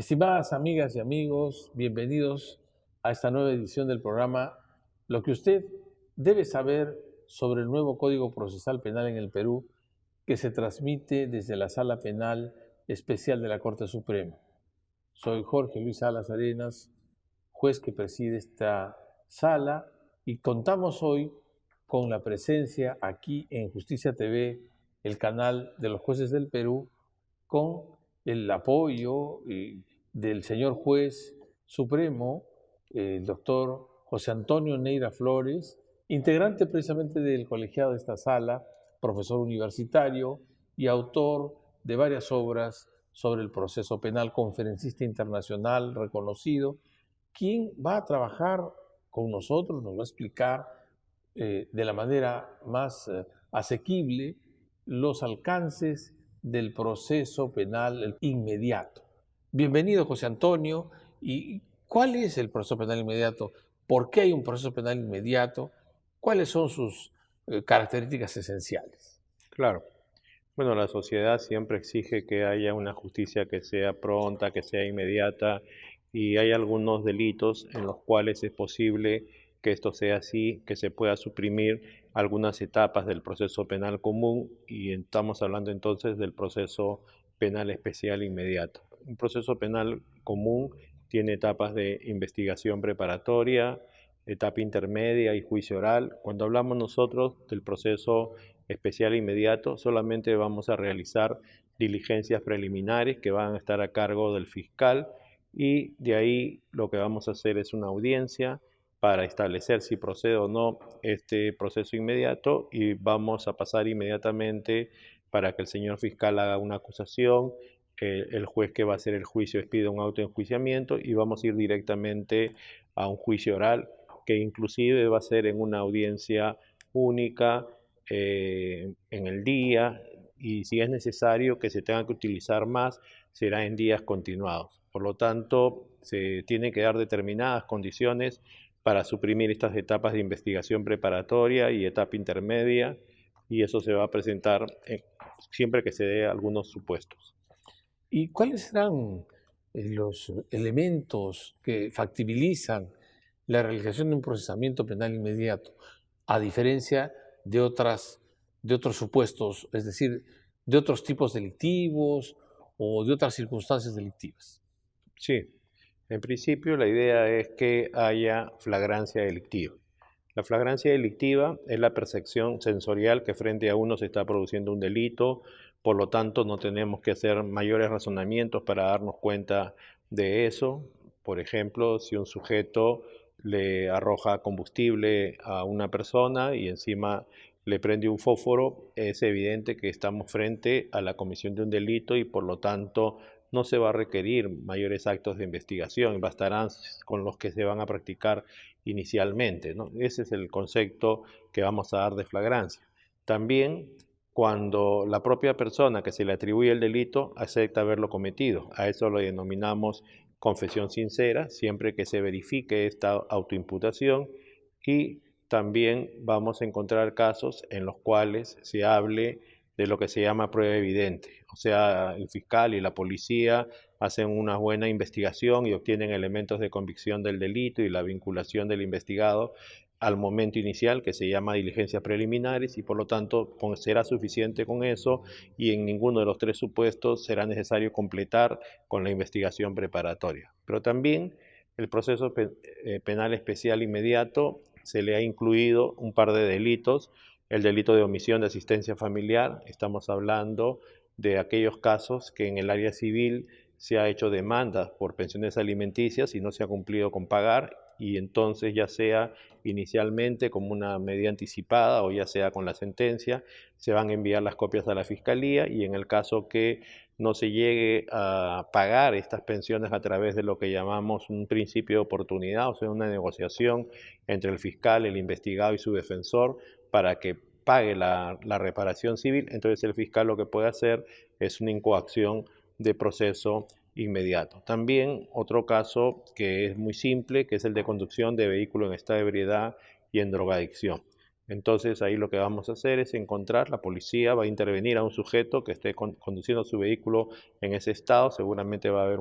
Estimadas amigas y amigos, bienvenidos a esta nueva edición del programa Lo que usted debe saber sobre el nuevo Código Procesal Penal en el Perú, que se transmite desde la Sala Penal Especial de la Corte Suprema. Soy Jorge Luis Salas Arenas, juez que preside esta sala, y contamos hoy con la presencia aquí en Justicia TV, el canal de los jueces del Perú, con el apoyo del señor juez supremo, el doctor José Antonio Neira Flores, integrante precisamente del colegiado de esta sala, profesor universitario y autor de varias obras sobre el proceso penal, conferencista internacional reconocido, quien va a trabajar con nosotros, nos va a explicar de la manera más asequible los alcances del proceso penal inmediato. Bienvenido, José Antonio. ¿Y cuál es el proceso penal inmediato? ¿Por qué hay un proceso penal inmediato? ¿Cuáles son sus características esenciales? Claro. Bueno, la sociedad siempre exige que haya una justicia que sea pronta, que sea inmediata, y hay algunos delitos en los cuales es posible que esto sea así, que se pueda suprimir algunas etapas del proceso penal común, y estamos hablando entonces del proceso penal especial inmediato. Un proceso penal común tiene etapas de investigación preparatoria, etapa intermedia y juicio oral. Cuando hablamos nosotros del proceso especial inmediato, solamente vamos a realizar diligencias preliminares que van a estar a cargo del fiscal, y de ahí lo que vamos a hacer es una audiencia para establecer si procede o no este proceso inmediato, y vamos a pasar inmediatamente para que el señor fiscal haga una acusación. El juez que va a hacer el juicio expide un auto de enjuiciamiento y vamos a ir directamente a un juicio oral, que inclusive va a ser en una audiencia única en el día, y si es necesario que se tenga que utilizar más, será en días continuados. Por lo tanto, se tienen que dar determinadas condiciones para suprimir estas etapas de investigación preparatoria y etapa intermedia, y eso se va a presentar siempre que se dé algunos supuestos. ¿Y cuáles serán los elementos que factibilizan la realización de un procesamiento penal inmediato, a diferencia de otros supuestos, es decir, de otros tipos delictivos o de otras circunstancias delictivas? Sí, en principio la idea es que haya flagrancia delictiva. La flagrancia delictiva es la percepción sensorial que frente a uno se está produciendo un delito, por lo tanto no tenemos que hacer mayores razonamientos para darnos cuenta de eso. Por ejemplo, si un sujeto le arroja combustible a una persona y encima le prende un fósforo, es evidente que estamos frente a la comisión de un delito, y por lo tanto no se va a requerir mayores actos de investigación, bastarán con los que se van a practicar inicialmente, ¿no? Ese es el concepto que vamos a dar de flagrancia. También cuando la propia persona que se le atribuye el delito acepta haberlo cometido, a eso lo denominamos confesión sincera, siempre que se verifique esta autoimputación. Y también vamos a encontrar casos en los cuales se hable de lo que se llama prueba evidente, o sea, el fiscal y la policía hacen una buena investigación y obtienen elementos de convicción del delito y la vinculación del investigado al momento inicial, que se llama diligencias preliminares, y por lo tanto será suficiente con eso, y en ninguno de los tres supuestos será necesario completar con la investigación preparatoria. Pero también el proceso penal especial inmediato se le ha incluido un par de delitos. El delito de omisión de asistencia familiar, estamos hablando de aquellos casos que en el área civil se ha hecho demanda por pensiones alimenticias y no se ha cumplido con pagar, y entonces ya sea inicialmente como una medida anticipada o ya sea con la sentencia, se van a enviar las copias a la fiscalía, y en el caso que no se llegue a pagar estas pensiones a través de lo que llamamos un principio de oportunidad, o sea, una negociación entre el fiscal, el investigado y su defensor para que pague la reparación civil, entonces el fiscal lo que puede hacer es una incoacción de proceso inmediato. También otro caso que es muy simple, que es el de conducción de vehículo en estado de ebriedad y en drogadicción. Entonces ahí lo que vamos a hacer es encontrar, la policía va a intervenir a un sujeto que esté conduciendo su vehículo en ese estado, seguramente va a haber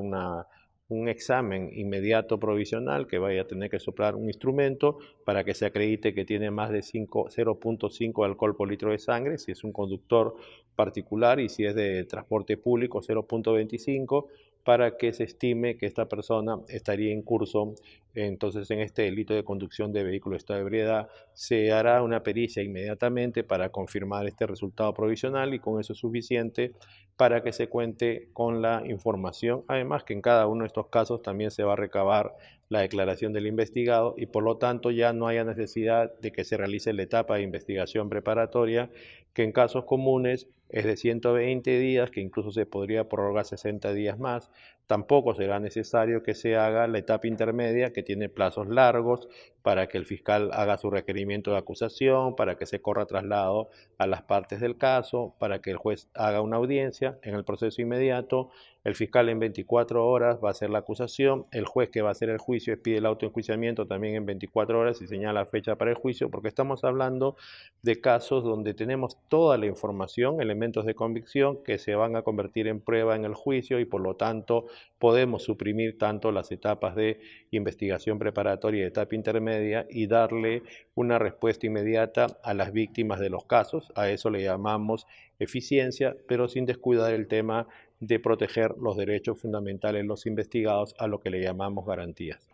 un examen inmediato provisional que vaya a tener que soplar un instrumento para que se acredite que tiene más de 0.5 alcohol por litro de sangre, si es un conductor particular, y si es de transporte público 0.25, para que se estime que esta persona estaría en curso. Entonces, en este delito de conducción de vehículo en estado de ebriedad, se hará una pericia inmediatamente para confirmar este resultado provisional, y con eso es suficiente para que se cuente con la información. Además, que en cada uno de estos casos también se va a recabar la declaración del investigado, y por lo tanto ya no haya necesidad de que se realice la etapa de investigación preparatoria, que en casos comunes es de 120 días, que incluso se podría prorrogar 60 días más. Tampoco será necesario que se haga la etapa intermedia, que tiene plazos largos para que el fiscal haga su requerimiento de acusación, para que se corra traslado a las partes del caso, para que el juez haga una audiencia en el proceso inmediato. El fiscal en 24 horas va a hacer la acusación, el juez que va a hacer el juicio pide el autoenjuiciamiento también en 24 horas y señala fecha para el juicio, porque estamos hablando de casos donde tenemos toda la información, elementos de convicción que se van a convertir en prueba en el juicio, y por lo tanto podemos suprimir tanto las etapas de investigación preparatoria y etapa intermedia y darle una respuesta inmediata a las víctimas de los casos. A eso le llamamos eficiencia, pero sin descuidar el tema de proteger los derechos fundamentales de los investigados, a lo que le llamamos garantías.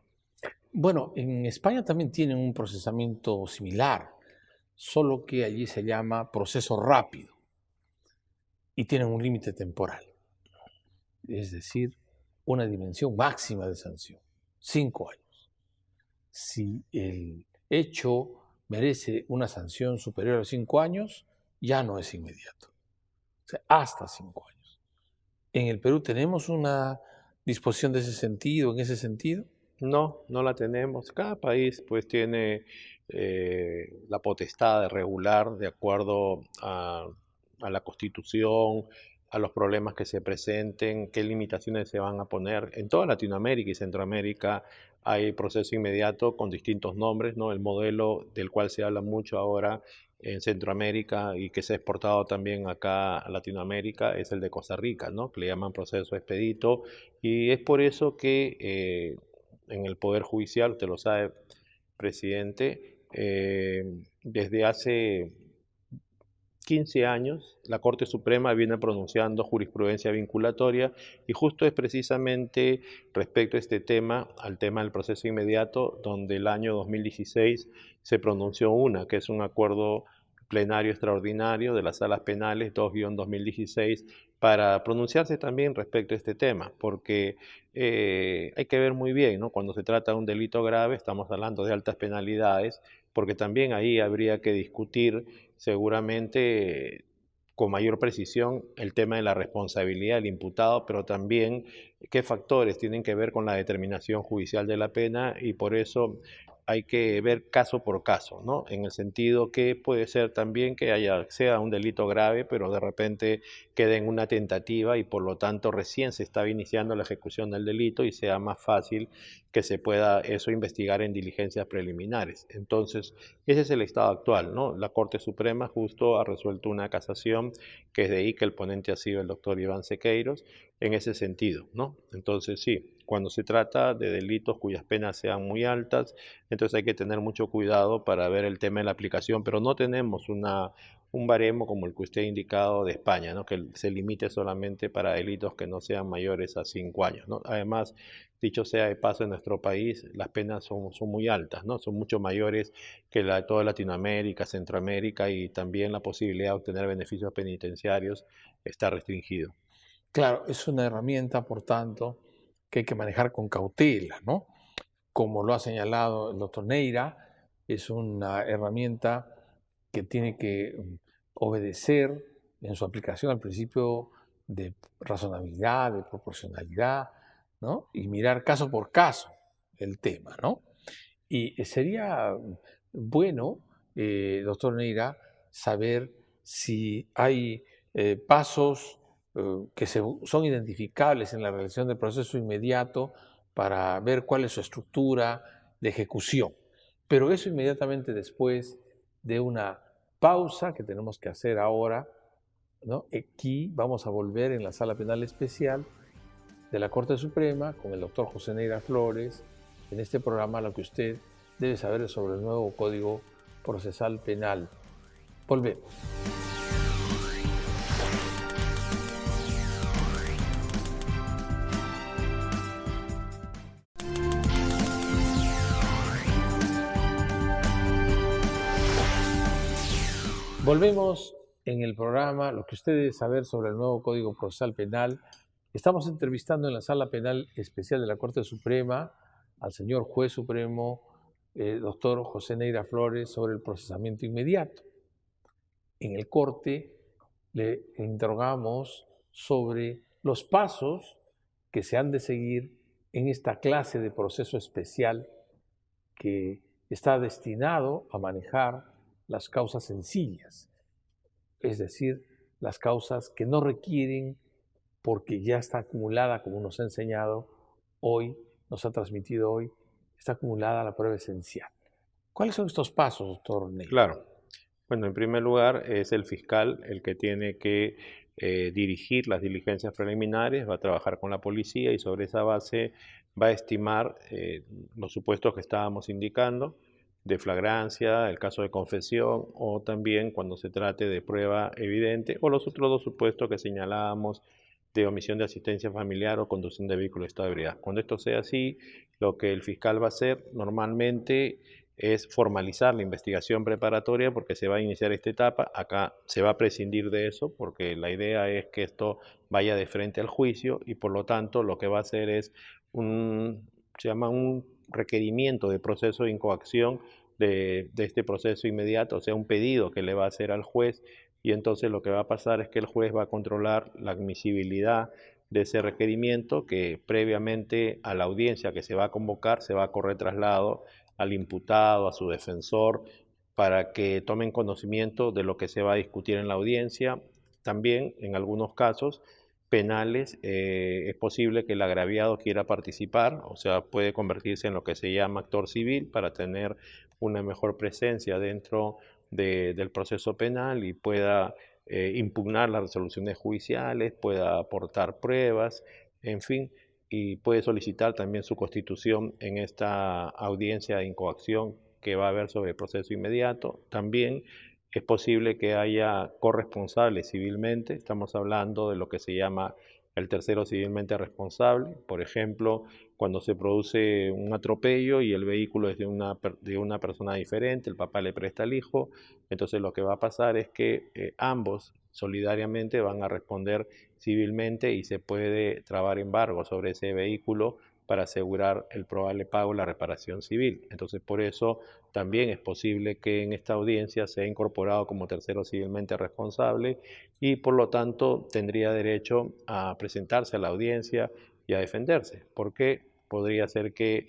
Bueno, en España también tienen un procesamiento similar, solo que allí se llama proceso rápido y tienen un límite temporal, es decir, una dimensión máxima de sanción, 5 años. Si el hecho merece una sanción superior a 5 años, ya no es inmediato, o sea, hasta 5 años. ¿En el Perú tenemos una disposición de ese sentido, en ese sentido? No, no la tenemos. Cada país pues tiene la potestad de regular de acuerdo a la Constitución, a los problemas que se presenten, qué limitaciones se van a poner. En toda Latinoamérica y Centroamérica hay proceso inmediato con distintos nombres, ¿no? El modelo del cual se habla mucho ahora en Centroamérica y que se ha exportado también acá a Latinoamérica es el de Costa Rica, ¿no? Que le llaman proceso expedito, y es por eso que en el Poder Judicial, usted lo sabe, presidente, desde hace 15 años la Corte Suprema viene pronunciando jurisprudencia vinculatoria, y justo es precisamente respecto a este tema, al tema del proceso inmediato, donde el año 2016 se pronunció una, que es un acuerdo plenario extraordinario de las salas penales 2-2016, para pronunciarse también respecto a este tema, porque hay que ver muy bien, ¿no? Cuando se trata de un delito grave, estamos hablando de altas penalidades, porque también ahí habría que discutir seguramente con mayor precisión el tema de la responsabilidad del imputado, pero también qué factores tienen que ver con la determinación judicial de la pena, y por eso hay que ver caso por caso, ¿no? En el sentido que puede ser también que sea un delito grave, pero de repente quede en una tentativa y por lo tanto recién se estaba iniciando la ejecución del delito y sea más fácil que se pueda eso investigar en diligencias preliminares. Entonces, ese es el estado actual, ¿no? La Corte Suprema justo ha resuelto una casación, que es de ahí que el ponente ha sido el doctor Iván Sequeiros, en ese sentido, ¿no? Entonces, sí, cuando se trata de delitos cuyas penas sean muy altas, entonces hay que tener mucho cuidado para ver el tema de la aplicación, pero no tenemos un baremo como el que usted ha indicado de España, ¿no? Que se limite solamente para delitos que no sean mayores a 5 años, ¿no? Además, dicho sea de paso, en nuestro país las penas son muy altas, ¿no? Son mucho mayores que la de toda Latinoamérica, Centroamérica, y también la posibilidad de obtener beneficios penitenciarios está restringido. Claro, es una herramienta, por tanto, que hay que manejar con cautela, ¿no? Como lo ha señalado el doctor Neira, es una herramienta que tiene que obedecer en su aplicación al principio de razonabilidad, de proporcionalidad, ¿no? Y mirar caso por caso el tema, ¿no? Y sería bueno, doctor Neira, saber si hay pasos que son identificables en la realización del proceso inmediato para ver cuál es su estructura de ejecución. Pero eso inmediatamente después de una pausa que tenemos que hacer ahora, ¿no? Aquí vamos a volver en la sala penal especial de la Corte Suprema con el doctor José Neira Flores. En este programa lo que usted debe saber sobre el nuevo Código Procesal Penal. Volvemos. Volvemos en el programa lo que usted debe saber sobre el nuevo Código Procesal Penal. Estamos entrevistando en la Sala Penal Especial de la Corte Suprema al señor Juez Supremo, doctor José Neira Flores, sobre el procesamiento inmediato. En el corte le interrogamos sobre los pasos que se han de seguir en esta clase de proceso especial que está destinado a manejar las causas sencillas, es decir, las causas que no requieren, porque ya está acumulada, como nos ha enseñado hoy, nos ha transmitido hoy, está acumulada la prueba esencial. ¿Cuáles son estos pasos, doctor Neira? Claro. Bueno, en primer lugar es el fiscal el que tiene que dirigir las diligencias preliminares, va a trabajar con la policía y sobre esa base va a estimar los supuestos que estábamos indicando, de flagrancia, el caso de confesión o también cuando se trate de prueba evidente o los otros dos supuestos que señalábamos de omisión de asistencia familiar o conducción de vehículo de estado de ebriedad. Cuando esto sea así, lo que el fiscal va a hacer normalmente es formalizar la investigación preparatoria porque se va a iniciar esta etapa. Acá se va a prescindir de eso porque la idea es que esto vaya de frente al juicio y por lo tanto lo que va a hacer es se llama un requerimiento de proceso de incoacción de este proceso inmediato, o sea, un pedido que le va a hacer al juez y entonces lo que va a pasar es que el juez va a controlar la admisibilidad de ese requerimiento que previamente a la audiencia que se va a convocar se va a correr traslado al imputado, a su defensor, para que tomen conocimiento de lo que se va a discutir en la audiencia. También, en algunos casos penales, es posible que el agraviado quiera participar, o sea, puede convertirse en lo que se llama actor civil para tener una mejor presencia dentro del proceso penal y pueda impugnar las resoluciones judiciales, pueda aportar pruebas, en fin, y puede solicitar también su constitución en esta audiencia de incoacción que va a haber sobre el proceso inmediato. También es posible que haya corresponsables civilmente, estamos hablando de lo que se llama el tercero civilmente responsable, por ejemplo, cuando se produce un atropello y el vehículo es de una persona diferente, el papá le presta al hijo, entonces lo que va a pasar es que ambos solidariamente van a responder civilmente y se puede trabar embargo sobre ese vehículo para asegurar el probable pago de la reparación civil. Entonces, por eso también es posible que en esta audiencia sea incorporado como tercero civilmente responsable y por lo tanto tendría derecho a presentarse a la audiencia y a defenderse, porque podría ser que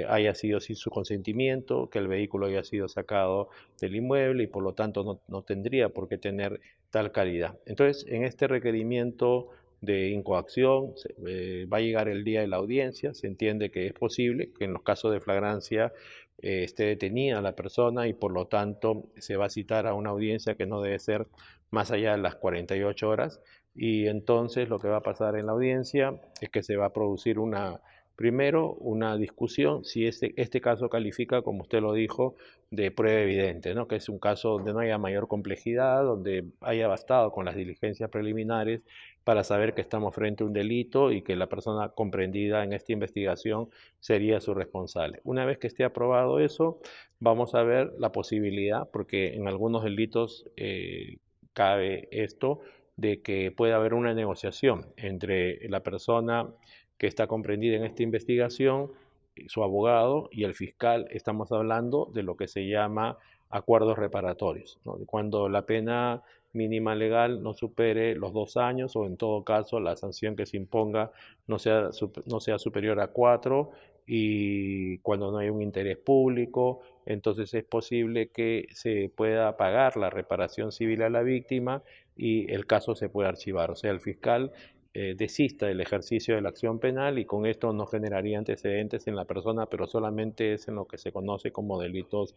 haya sido sin su consentimiento, que el vehículo haya sido sacado del inmueble y por lo tanto no tendría por qué tener tal calidad. Entonces, en este requerimiento de incoacción va a llegar el día de la audiencia, se entiende que es posible que en los casos de flagrancia esté detenida la persona y por lo tanto se va a citar a una audiencia que no debe ser más allá de las 48 horas y entonces lo que va a pasar en la audiencia es que se va a producir primero una discusión si este caso califica, como usted lo dijo, de prueba evidente, ¿no? Que es un caso donde no haya mayor complejidad, donde haya bastado con las diligencias preliminares para saber que estamos frente a un delito y que la persona comprendida en esta investigación sería su responsable. Una vez que esté aprobado eso, vamos a ver la posibilidad, porque en algunos delitos cabe esto, de que pueda haber una negociación entre la persona que está comprendida en esta investigación, su abogado y el fiscal. Estamos hablando de lo que se llama acuerdos reparatorios, ¿no? Cuando la pena mínima legal no supere los 2 años o en todo caso la sanción que se imponga no sea superior a 4 y cuando no hay un interés público, entonces es posible que se pueda pagar la reparación civil a la víctima y el caso se pueda archivar. O sea, el fiscal desista del ejercicio de la acción penal y con esto no generaría antecedentes en la persona, pero solamente es en lo que se conoce como delitos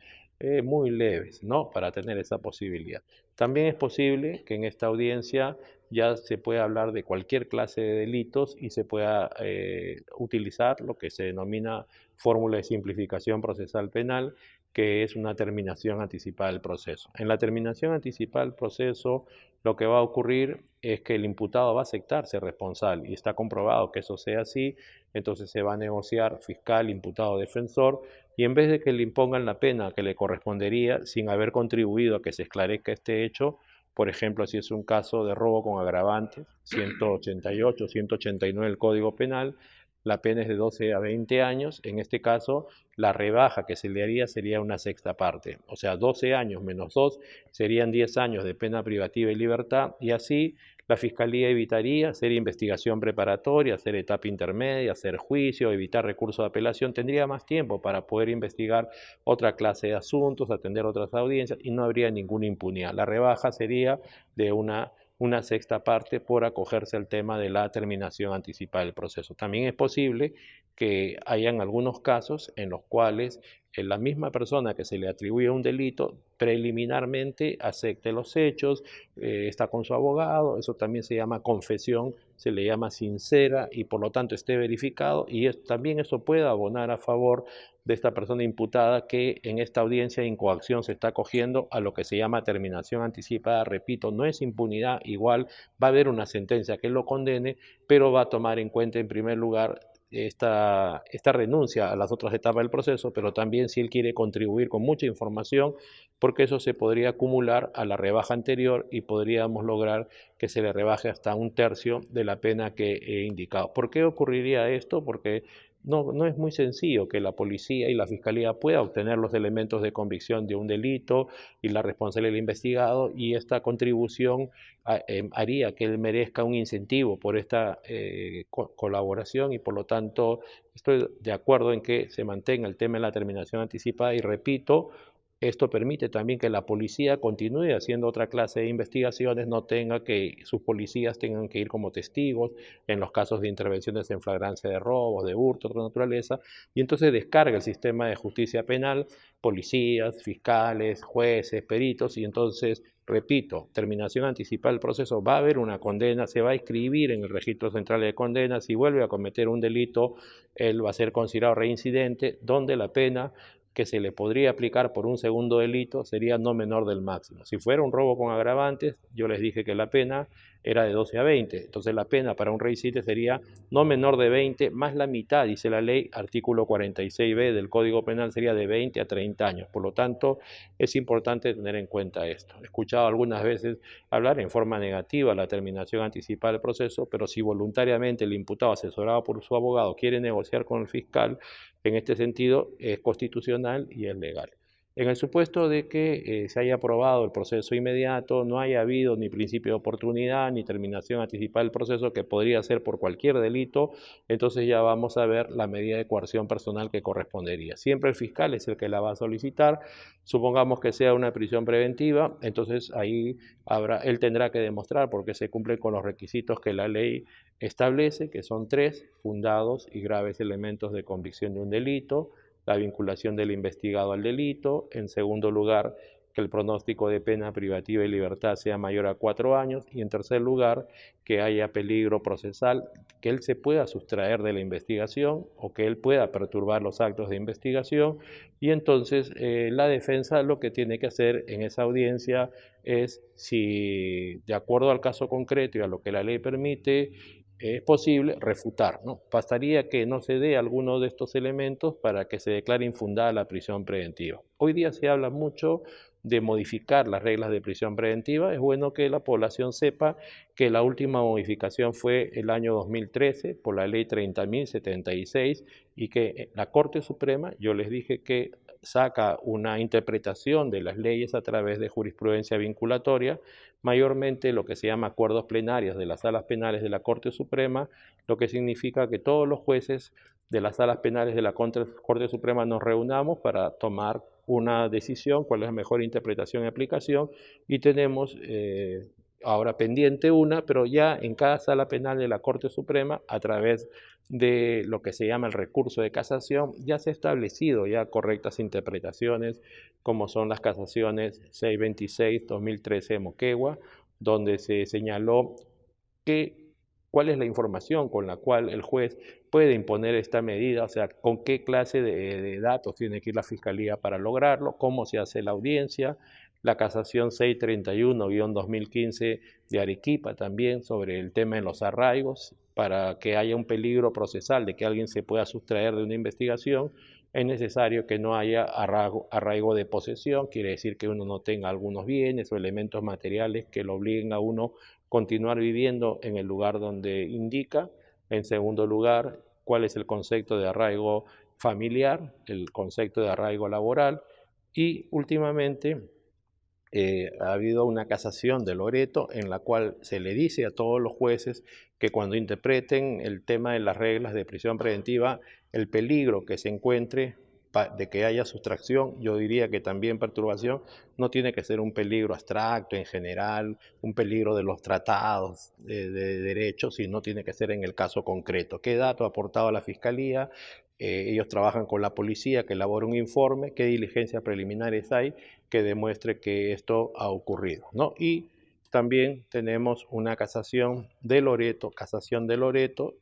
muy leves, ¿no? Para tener esa posibilidad. También es posible que en esta audiencia ya se pueda hablar de cualquier clase de delitos y se pueda utilizar lo que se denomina fórmula de simplificación procesal penal, que es una terminación anticipada del proceso. En la terminación anticipada del proceso, lo que va a ocurrir es que el imputado va a aceptarse responsable y está comprobado que eso sea así, entonces se va a negociar fiscal, imputado, defensor, y en vez de que le impongan la pena que le correspondería sin haber contribuido a que se esclarezca este hecho, por ejemplo, si es un caso de robo con agravantes, 188, 189 del Código Penal, la pena es de 12 a 20 años. En este caso, la rebaja que se le haría sería una sexta parte. O sea, 12 años menos 2 serían 10 años de pena privativa y libertad. Y así la Fiscalía evitaría hacer investigación preparatoria, hacer etapa intermedia, hacer juicio, evitar recurso de apelación. Tendría más tiempo para poder investigar otra clase de asuntos, atender otras audiencias y no habría ninguna impunidad. La rebaja sería de una sexta parte por acogerse al tema de la terminación anticipada del proceso. También es posible que hayan algunos casos en los cuales la misma persona que se le atribuye un delito preliminarmente acepte los hechos, está con su abogado, eso también se llama confesión, se le llama sincera y por lo tanto esté verificado y también eso puede abonar a favor de esta persona imputada que en esta audiencia de incoacción se está acogiendo a lo que se llama terminación anticipada. Repito, no es impunidad, igual va a haber una sentencia que lo condene, pero va a tomar en cuenta en primer lugar esta renuncia a las otras etapas del proceso, pero también si él quiere contribuir con mucha información, porque eso se podría acumular a la rebaja anterior y podríamos lograr que se le rebaje hasta un tercio de la pena que he indicado. ¿Por qué ocurriría esto? Porque no es muy sencillo que la policía y la fiscalía pueda obtener los elementos de convicción de un delito y la responsabilidad del investigado y esta contribución haría que él merezca un incentivo por esta colaboración y por lo tanto estoy de acuerdo en que se mantenga el tema de la terminación anticipada y repito, esto permite también que la policía continúe haciendo otra clase de investigaciones, no tenga que sus policías tengan que ir como testigos en los casos de intervenciones en flagrancia de robos, de hurto, de otra naturaleza, y entonces descarga el sistema de justicia penal, policías, fiscales, jueces, peritos, y entonces, repito, terminación anticipada del proceso, va a haber una condena, se va a inscribir en el registro central de condenas, si vuelve a cometer un delito, él va a ser considerado reincidente, donde la pena que se le podría aplicar por un segundo delito sería no menor del máximo. Si fuera un robo con agravantes, yo les dije que la pena era de 12 a 20. Entonces la pena para un reincidente sería no menor de 20 más la mitad, dice la ley, artículo 46b del Código Penal sería de 20 a 30 años. Por lo tanto, es importante tener en cuenta esto. He escuchado algunas veces hablar en forma negativa la terminación anticipada del proceso, pero si voluntariamente el imputado asesorado por su abogado quiere negociar con el fiscal, en este sentido es constitucional y es legal. En el supuesto de que se haya aprobado el proceso inmediato, no haya habido ni principio de oportunidad ni terminación anticipada del proceso, que podría ser por cualquier delito, entonces ya vamos a ver la medida de coerción personal que correspondería. Siempre el fiscal es el que la va a solicitar, supongamos que sea una prisión preventiva, entonces ahí él tendrá que demostrar porque se cumple con los requisitos que la ley establece, que son 3, fundados y graves elementos de convicción de un delito, la vinculación del investigado al delito, en segundo lugar, que el pronóstico de pena privativa y libertad sea mayor a 4 años, y en tercer lugar, que haya peligro procesal, que él se pueda sustraer de la investigación o que él pueda perturbar los actos de investigación, y entonces la defensa lo que tiene que hacer en esa audiencia es, si de acuerdo al caso concreto y a lo que la ley permite, es posible refutar, ¿no? Bastaría que no se dé alguno de estos elementos para que se declare infundada la prisión preventiva. Hoy día se habla mucho de modificar las reglas de prisión preventiva. Es bueno que la población sepa que la última modificación fue el año 2013 por la ley 30.076 y que la Corte Suprema, yo les dije que saca una interpretación de las leyes a través de jurisprudencia vinculatoria, mayormente lo que se llama acuerdos plenarios de las salas penales de la Corte Suprema, lo que significa que todos los jueces de las salas penales de la Corte Suprema nos reunamos para tomar una decisión, cuál es la mejor interpretación y aplicación, y tenemos ahora pendiente una, pero ya en cada sala penal de la Corte Suprema, a través de lo que se llama el recurso de casación, ya se ha establecido ya correctas interpretaciones, como son las casaciones 626-2013 de Moquegua, donde se señaló que cuál es la información con la cual el juez puede imponer esta medida, o sea, con qué clase de datos tiene que ir la fiscalía para lograrlo, cómo se hace la audiencia, la casación 631-2015 de Arequipa también sobre el tema de los arraigos, para que haya un peligro procesal de que alguien se pueda sustraer de una investigación, es necesario que no haya arraigo de posesión, quiere decir que uno no tenga algunos bienes o elementos materiales que lo obliguen a uno continuar viviendo en el lugar donde indica. En segundo lugar, cuál es el concepto de arraigo familiar, el concepto de arraigo laboral. Y últimamente ha habido una casación de Loreto en la cual se le dice a todos los jueces que cuando interpreten el tema de las reglas de prisión preventiva, el peligro que se encuentre de que haya sustracción, yo diría que también perturbación, no tiene que ser un peligro abstracto en general, un peligro de los tratados de derecho, sino tiene que ser en el caso concreto. ¿Qué dato ha aportado la Fiscalía? Ellos trabajan con la policía que elabora un informe, qué diligencias preliminares hay que demuestre que esto ha ocurrido, ¿no? Y también tenemos una casación de Loreto, o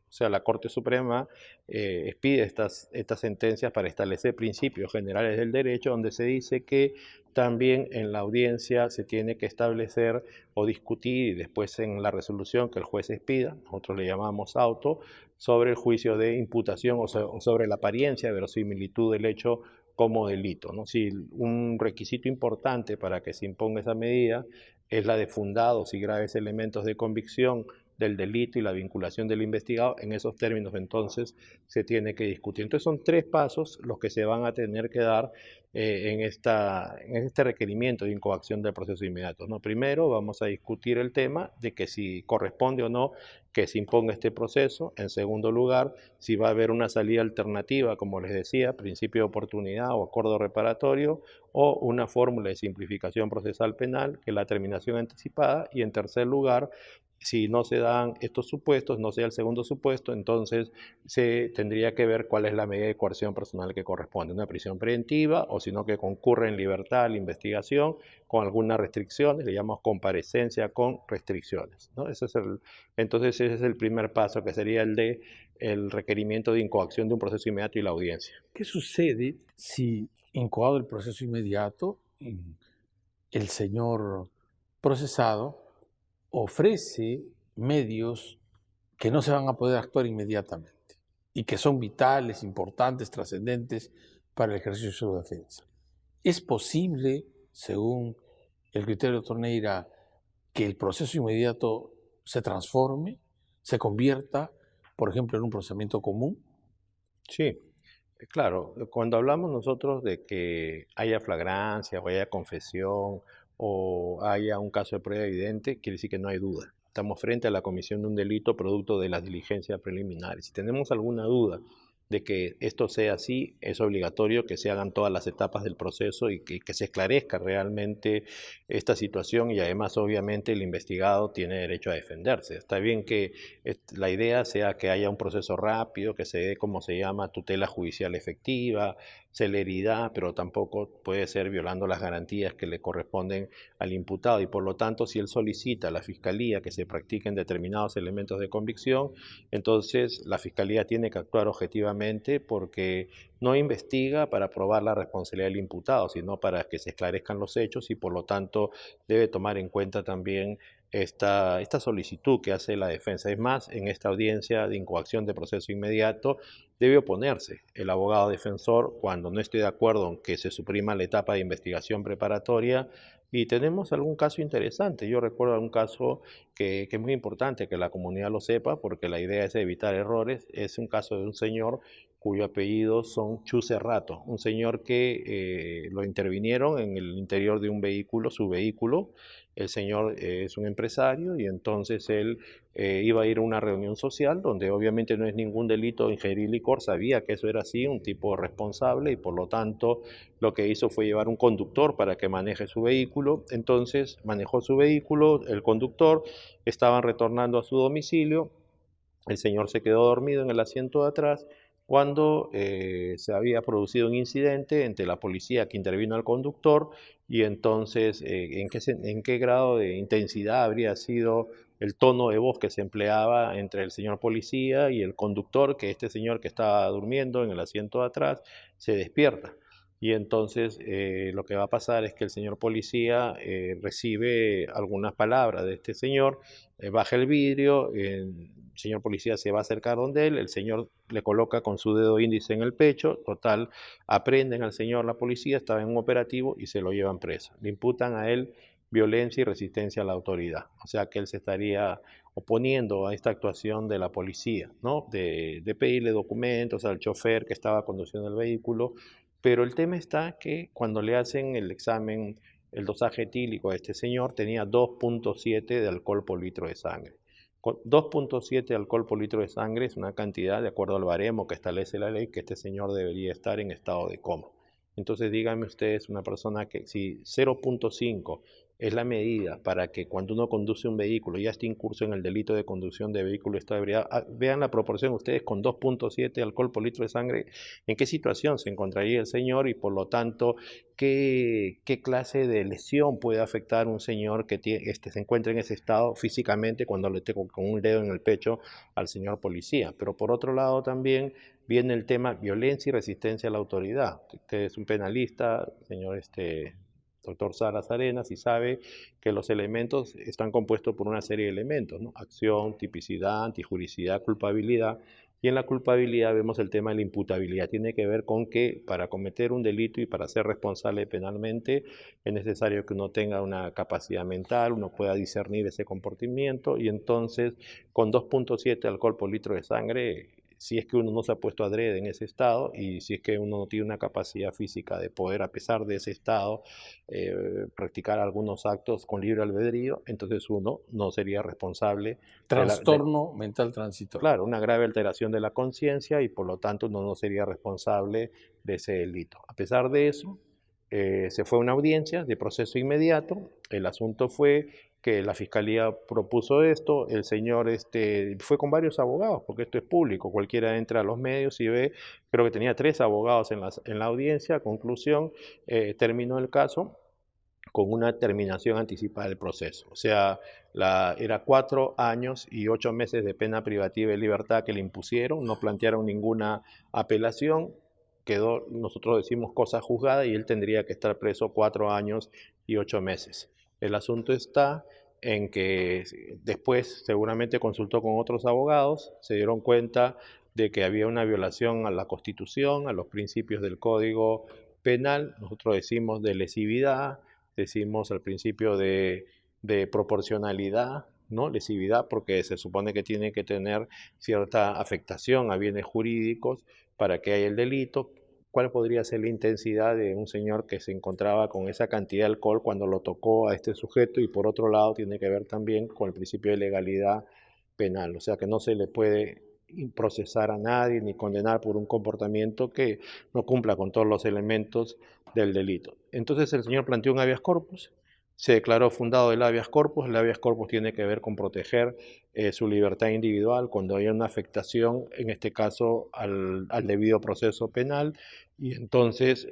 sea, la Corte Suprema expide estas sentencias para establecer principios generales del derecho, donde se dice que también en la audiencia se tiene que establecer o discutir, y después en la resolución que el juez expida, nosotros le llamamos auto, sobre el juicio de imputación o sobre la apariencia de verosimilitud del hecho como delito, ¿no? Si un requisito importante para que se imponga esa medida es la de fundados y graves elementos de convicción del delito y la vinculación del investigado, en esos términos entonces se tiene que discutir. Entonces son tres pasos los que se van a tener que dar en este requerimiento de incoacción del proceso inmediato, ¿no? Primero vamos a discutir el tema de que si corresponde o no que se imponga este proceso. En segundo lugar, si va a haber una salida alternativa, como les decía, principio de oportunidad o acuerdo reparatorio, o una fórmula de simplificación procesal penal, que es la terminación anticipada. Y en tercer lugar, si no se dan estos supuestos, no sea el segundo supuesto, entonces se tendría que ver cuál es la medida de coerción personal que corresponde, una prisión preventiva o sino que concurre en libertad a la investigación con algunas restricciones, le llamamos comparecencia con restricciones, ¿no? Entonces ese es el primer paso, que sería el de el requerimiento de incoacción de un proceso inmediato y la audiencia. ¿Qué sucede si, incoado el proceso inmediato, el señor procesado ofrece medios que no se van a poder actuar inmediatamente y que son vitales, importantes, trascendentes para el ejercicio de su defensa? ¿Es posible, según el criterio de Torneira, que el proceso inmediato se transforme, se convierta, por ejemplo, en un procesamiento común? Sí, claro, cuando hablamos nosotros de que haya flagrancia o haya confesión o haya un caso de prueba evidente, quiere decir que no hay duda. Estamos frente a la comisión de un delito producto de las diligencias preliminares. Si tenemos alguna duda de que esto sea así, es obligatorio que se hagan todas las etapas del proceso y que se esclarezca realmente esta situación, y además obviamente el investigado tiene derecho a defenderse. Está bien que la idea sea que haya un proceso rápido, que se dé como se llama tutela judicial efectiva, celeridad, pero tampoco puede ser violando las garantías que le corresponden al imputado, y por lo tanto si él solicita a la Fiscalía que se practiquen determinados elementos de convicción, entonces la Fiscalía tiene que actuar objetivamente, porque no investiga para probar la responsabilidad del imputado, sino para que se esclarezcan los hechos, y por lo tanto debe tomar en cuenta también esta solicitud que hace la defensa. Es más, en esta audiencia de incoacción de proceso inmediato debe oponerse el abogado defensor cuando no esté de acuerdo en que se suprima la etapa de investigación preparatoria. Y tenemos algún caso interesante. Yo recuerdo un caso que es muy importante que la comunidad lo sepa, porque la idea es evitar errores. Es un caso de un señor cuyo apellido son Chu Cerrato, un señor que lo intervinieron en el interior de un vehículo, su vehículo. El señor es un empresario y entonces él iba a ir a una reunión social donde obviamente no es ningún delito ingerir licor, sabía que eso era así, un tipo responsable y por lo tanto lo que hizo fue llevar un conductor para que maneje su vehículo. Entonces manejó su vehículo, el conductor, estaban retornando a su domicilio, el señor se quedó dormido en el asiento de atrás cuando se había producido un incidente entre la policía que intervino al conductor y entonces en qué grado de intensidad habría sido el tono de voz que se empleaba entre el señor policía y el conductor, que este señor que estaba durmiendo en el asiento de atrás se despierta. Y entonces lo que va a pasar es que el señor policía recibe algunas palabras de este señor, baja el vidrio, el señor policía se va a acercar donde él, el señor le coloca con su dedo índice en el pecho, total, aprenden al señor la policía, estaba en un operativo y se lo llevan preso. Le imputan a él violencia y resistencia a la autoridad, o sea que él se estaría oponiendo a esta actuación de la policía, ¿no? De pedirle documentos al chofer que estaba conduciendo el vehículo, pero el tema está que cuando le hacen el examen, el dosaje etílico a este señor tenía 2.7 de alcohol por litro de sangre. 2.7 alcohol por litro de sangre es una cantidad, de acuerdo al baremo que establece la ley, que este señor debería estar en estado de coma. Entonces díganme ustedes, una persona que si 0.5 es la medida para que cuando uno conduce un vehículo ya esté incurso en el delito de conducción de vehículo estado de ebriedad, vean la proporción ustedes con 2.7 alcohol por litro de sangre, en qué situación se encontraría el señor y por lo tanto qué clase de lesión puede afectar un señor que se encuentra en ese estado físicamente cuando le tengo con un dedo en el pecho al señor policía. Pero por otro lado también viene el tema violencia y resistencia a la autoridad. Usted es un penalista, señor doctor Salas Arenas, y sabe que los elementos están compuestos por una serie de elementos, ¿no? Acción, tipicidad, antijuricidad, culpabilidad. Y en la culpabilidad vemos el tema de la imputabilidad. Tiene que ver con que para cometer un delito y para ser responsable penalmente es necesario que uno tenga una capacidad mental, uno pueda discernir ese comportamiento y entonces con 2.7 alcohol por litro de sangre, si es que uno no se ha puesto adrede en ese estado y si es que uno no tiene una capacidad física de poder, a pesar de ese estado, practicar algunos actos con libre albedrío, entonces uno no sería responsable Trastorno mental transitorio. claro, una grave alteración de la conciencia y por lo tanto uno no sería responsable de ese delito. A pesar de eso, se fue a una audiencia de proceso inmediato. El asunto fue que la fiscalía propuso esto, el señor fue con varios abogados, porque esto es público, cualquiera entra a los medios y ve, creo que tenía 3 abogados en la audiencia, conclusión, terminó el caso con una terminación anticipada del proceso. O sea, era 4 años y 8 meses de pena privativa de libertad que le impusieron, no plantearon ninguna apelación, quedó, nosotros decimos cosa juzgada y él tendría que estar preso 4 años y 8 meses. El asunto está en que después seguramente consultó con otros abogados, se dieron cuenta de que había una violación a la Constitución, a los principios del Código Penal, nosotros decimos de lesividad, decimos al principio de proporcionalidad, ¿no? Lesividad, porque se supone que tiene que tener cierta afectación a bienes jurídicos para que haya el delito. ¿Cuál podría ser la intensidad de un señor que se encontraba con esa cantidad de alcohol cuando lo tocó a este sujeto? Y por otro lado, tiene que ver también con el principio de legalidad penal, o sea que no se le puede procesar a nadie ni condenar por un comportamiento que no cumpla con todos los elementos del delito. Entonces el señor planteó un habeas corpus, se declaró fundado el habeas corpus tiene que ver con proteger su libertad individual cuando haya una afectación, en este caso al debido proceso penal, y entonces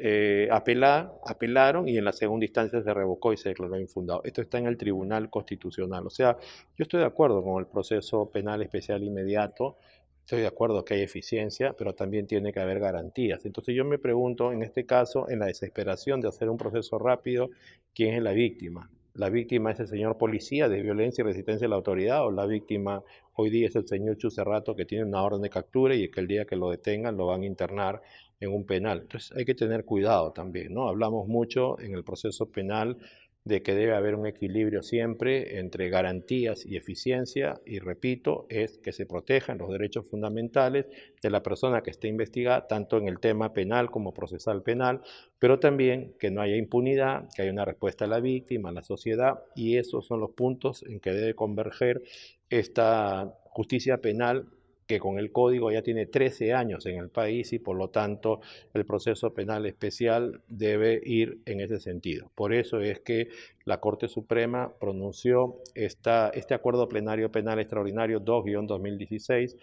apelaron y en la segunda instancia se revocó y se declaró infundado. Esto está en el Tribunal Constitucional, o sea, yo estoy de acuerdo con el proceso penal especial inmediato, estoy de acuerdo que hay eficiencia, pero también tiene que haber garantías. Entonces yo me pregunto, en este caso, en la desesperación de hacer un proceso rápido, ¿quién es la víctima? ¿La víctima es el señor policía de violencia y resistencia a la autoridad o la víctima hoy día es el señor Chu Cerrato que tiene una orden de captura y que el día que lo detengan lo van a internar en un penal? Entonces hay que tener cuidado también, ¿no? Hablamos mucho en el proceso penal de que debe haber un equilibrio siempre entre garantías y eficiencia, y repito, es que se protejan los derechos fundamentales de la persona que esté investigada, tanto en el tema penal como procesal penal, pero también que no haya impunidad, que haya una respuesta a la víctima, a la sociedad, y esos son los puntos en que debe converger esta justicia penal, que con el código ya tiene 13 años en el país, y por lo tanto el proceso penal especial debe ir en ese sentido. Por eso es que la Corte Suprema pronunció este acuerdo plenario penal extraordinario 2-2016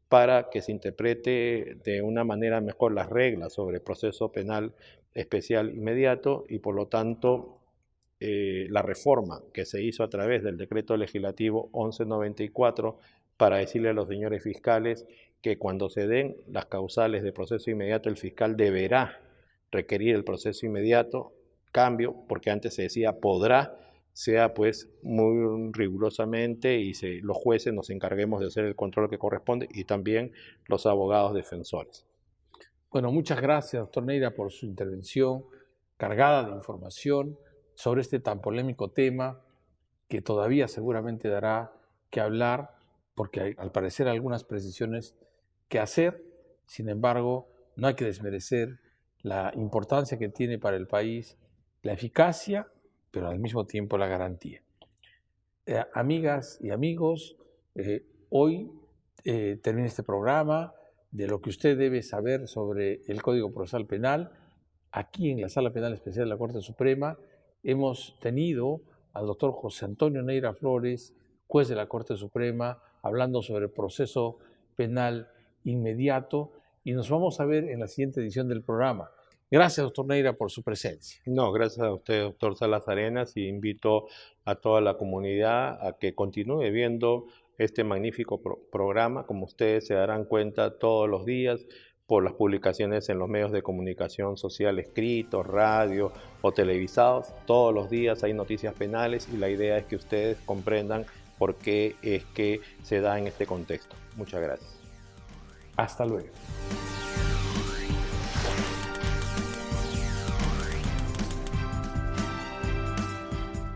para que se interprete de una manera mejor las reglas sobre proceso penal especial inmediato, y por lo tanto la reforma que se hizo a través del decreto legislativo 1194 para decirle a los señores fiscales que cuando se den las causales de proceso inmediato, el fiscal deberá requerir el proceso inmediato, cambio, porque antes se decía podrá, sea pues muy rigurosamente, y los jueces nos encarguemos de hacer el control que corresponde, y también los abogados defensores. Bueno, muchas gracias, doctor Neira, por su intervención cargada de información sobre este tan polémico tema que todavía seguramente dará que hablar, porque hay, al parecer, algunas precisiones que hacer. Sin embargo, no hay que desmerecer la importancia que tiene para el país la eficacia, pero al mismo tiempo la garantía. Amigas y amigos, hoy termina este programa de lo que usted debe saber sobre el Código Procesal Penal. Aquí en la Sala Penal Especial de la Corte Suprema hemos tenido al doctor José Antonio Neira Flores, juez de la Corte Suprema, hablando sobre el proceso penal inmediato, y nos vamos a ver en la siguiente edición del programa. Gracias, doctor Neira, por su presencia. No, gracias a usted, doctor Salas Arenas, y invito a toda la comunidad a que continúe viendo este magnífico programa. Como ustedes se darán cuenta todos los días por las publicaciones en los medios de comunicación social escritos, radio o televisados, todos los días hay noticias penales, y la idea es que ustedes comprendan por qué es que se da en este contexto. Muchas gracias. Hasta luego.